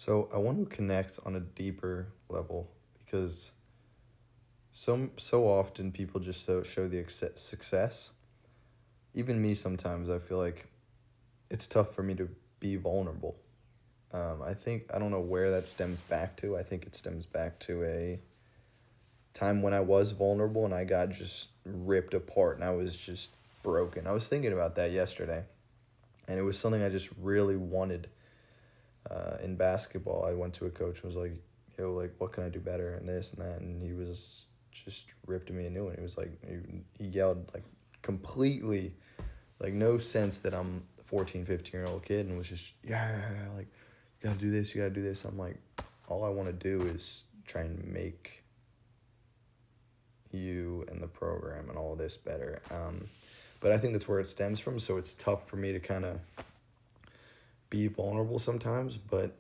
So I want to connect on a deeper level because so often people just show the success. Even me sometimes I feel like it's tough for me to be vulnerable. I don't know where that stems back to. I think it stems back to a time when I was vulnerable and I got just ripped apart and I was just broken. I was thinking about that yesterday, and it was something I just really wanted. In basketball, I went to a coach and was like, "Yo, like, what can I do better?" And this and that, and he was just ripped me a new one. He was like, he yelled like completely, like no sense that I'm a 14, 15-year-old kid, and was just like, you gotta do this, you gotta do this. I'm like, all I want to do is try and make you and the program and all this better. But I think that's where it stems from. So it's tough for me to kind of be vulnerable sometimes, but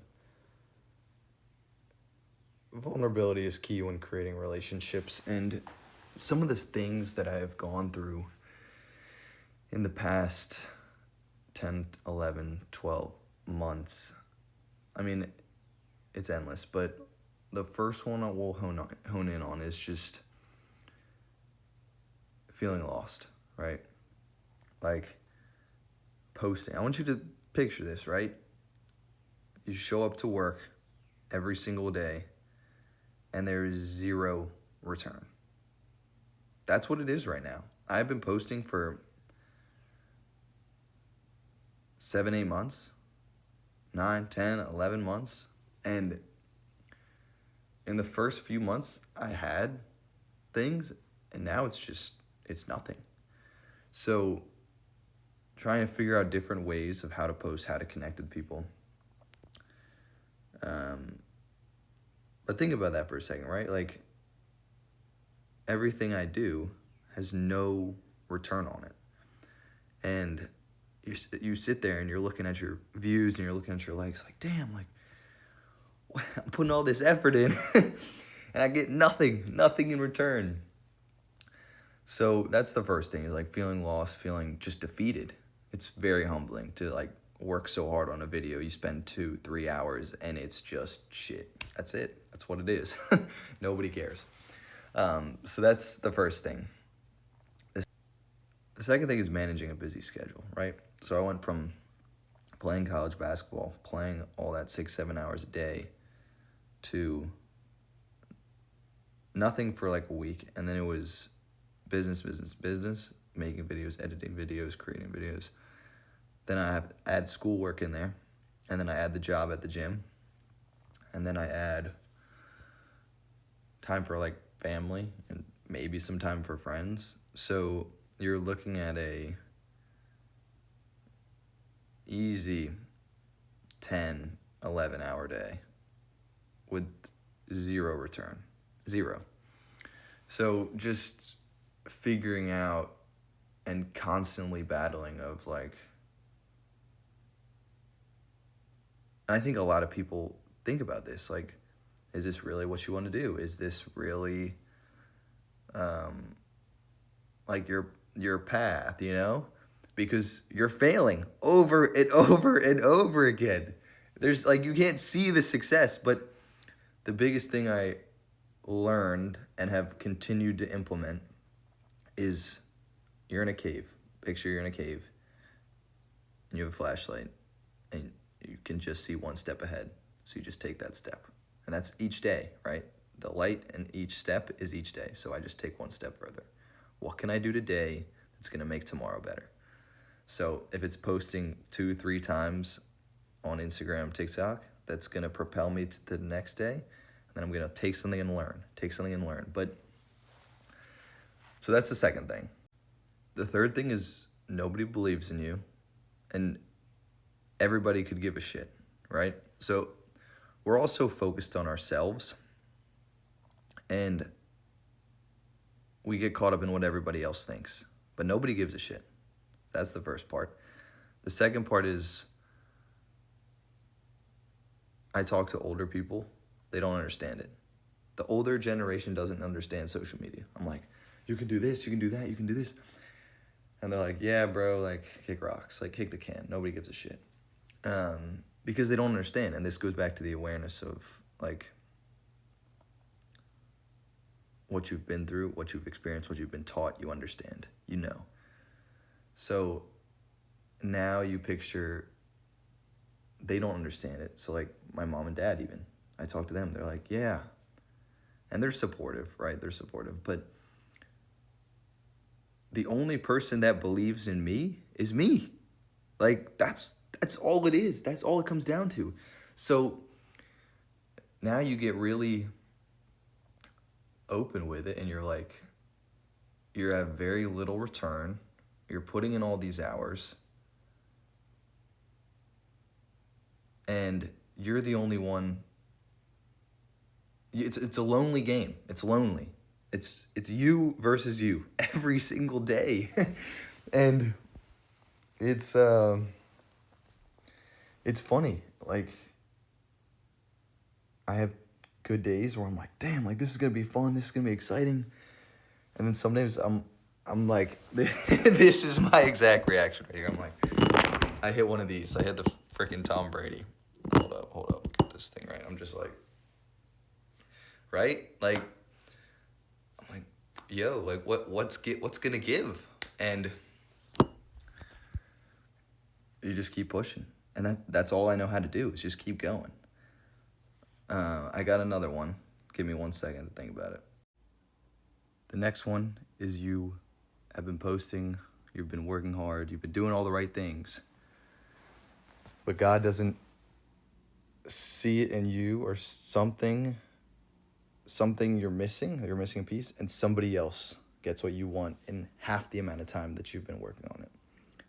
vulnerability is key when creating relationships. And some of the things that I have gone through in the past 10, 11, 12 months, I mean, it's endless, but the first one I will hone in on is just feeling lost, right? Like posting. I want you to picture this, right? You show up to work every single day and there is zero return. That's what it is right now. I've been posting for 7, 8 months, 9, 10, 11 months. And in the first few months, I had things, and now it's nothing. So trying to figure out different ways of how to post, how to connect with people. But think about that for a second, right? Like, everything I do has no return on it. And you sit there and you're looking at your views and you're looking at your likes like, damn, like, I'm putting all this effort in and I get nothing in return. So that's the first thing, is like feeling lost, feeling just defeated. It's very humbling to like work so hard on a video. You spend 2-3 hours and it's just shit. That's it. That's what it is. Nobody cares. So that's the first thing. The second thing is managing a busy schedule, right? So I went from playing college basketball, playing all that 6-7 hours a day, to nothing for like a week. And then it was business, making videos, editing videos, creating videos. Then I add schoolwork in there. And then I add the job at the gym. And then I add time for like family and maybe some time for friends. So you're looking at a easy 10, 11 hour day with zero return. Zero. So just figuring out and constantly battling of like, I think a lot of people think about this, like, is this really what you want to do? Is this really like your path, you know? Because you're failing over and over and over again. There's like, you can't see the success, but the biggest thing I learned and have continued to implement is, you're in a cave. Picture you're in a cave and you have a flashlight and you can just see one step ahead. So you just take that step. And that's each day, right? The light and each step is each day. So I just take one step further. What can I do today that's going to make tomorrow better? So if it's posting 2-3 times on Instagram, TikTok, that's going to propel me to the next day. And then I'm going to take something and learn. But so that's the second thing. The third thing is, nobody believes in you and everybody could give a shit, right? So we're all so focused on ourselves and we get caught up in what everybody else thinks, but nobody gives a shit. That's the first part. The second part is, I talk to older people. They don't understand it. The older generation doesn't understand social media. I'm like, you can do this, you can do that, you can do this. And they're like, yeah, bro, like, kick rocks, like, kick the can. Nobody gives a shit. because they don't understand. And this goes back to the awareness of like what you've been through, what you've experienced, what you've been taught, you understand, you know. So now you picture, they don't understand it. So like my mom and dad, even, I talk to them, they're like, yeah. And they're supportive, right? They're supportive. But the only person that believes in me is me. Like that's all it is. That's all it comes down to. So now you get really open with it and you're like, you're at very little return. You're putting in all these hours. And you're the only one. It's a lonely game. It's lonely. It's you versus you every single day. And it's funny. Like I have good days where I'm like, damn, like this is gonna be fun, this is gonna be exciting. And then some days I'm like, this is my exact reaction right here. I'm like, I hit one of these. I hit the freaking Tom Brady. Hold up, get this thing right. I'm just like, right? Like, I'm like, yo, like what's gonna give? And you just keep pushing. And that's all I know how to do is just keep going. I got another one. Give me 1 second to think about it. The next one is you have been posting, you've been working hard, you've been doing all the right things. But God doesn't see it in you, or something you're missing a piece, and somebody else gets what you want in half the amount of time that you've been working on it.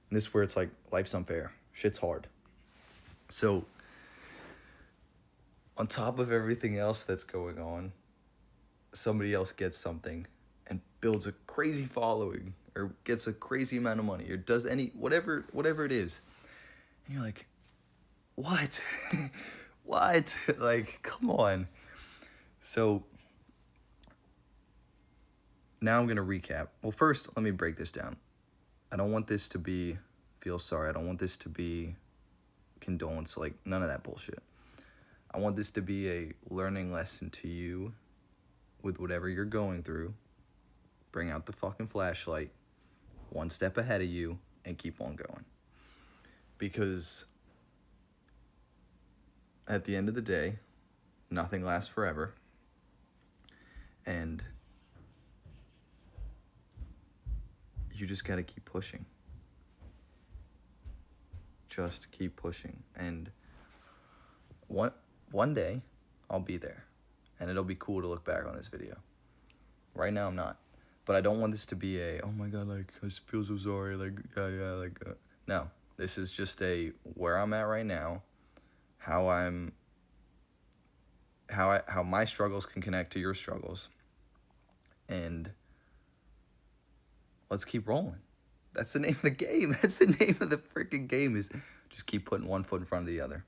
And this is where it's like, life's unfair. Shit's hard. So on top of everything else that's going on, somebody else gets something and builds a crazy following or gets a crazy amount of money or does whatever it is. And you're like, what? What? Like, come on. So now I'm going to recap. Well, first, let me break this down. I don't want this to be feel sorry. I don't want this to be condolence, like none of that bullshit. I want this to be a learning lesson to you with whatever you're going through. Bring out the fucking flashlight, one step ahead of you, and keep on going. Because at the end of the day, nothing lasts forever. And you just got to keep pushing. Just keep pushing. And one day, I'll be there. And it'll be cool to look back on this video. Right now, I'm not. But I don't want this to be oh my God, like, I just feel so sorry. Like, no. This is just where I'm at right now. How my struggles can connect to your struggles. And let's keep rolling. That's the name of the game. That's the name of the freaking game, is just keep putting one foot in front of the other.